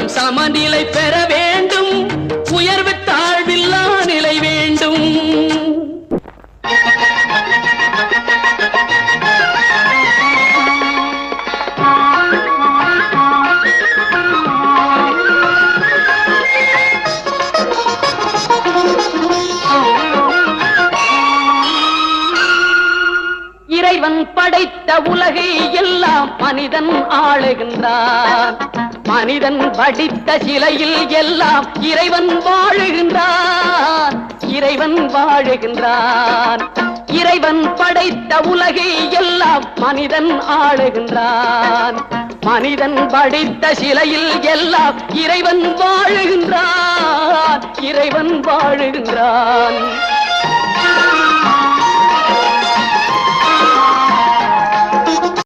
சமநிலை பெற வேண்டும், உயர்வு தாழ்வில்லா நிலை வேண்டும். இறைவன் படைத்த உலகை எல்லாம் மனிதன் ஆளுகின்றான். மனிதன் வடித்த சிலையில் எல்லாம் இறைவன் வாழுகின்றான். இறைவன் வாழுகின்றான். இறைவன் படைத்த உலகை எல்லாம் மனிதன் ஆளுகின்றான். மனிதன் படைத்த சிலையில் எல்லாம் இறைவன் வாழுகின்றான். இறைவன் வாழுகின்றான்.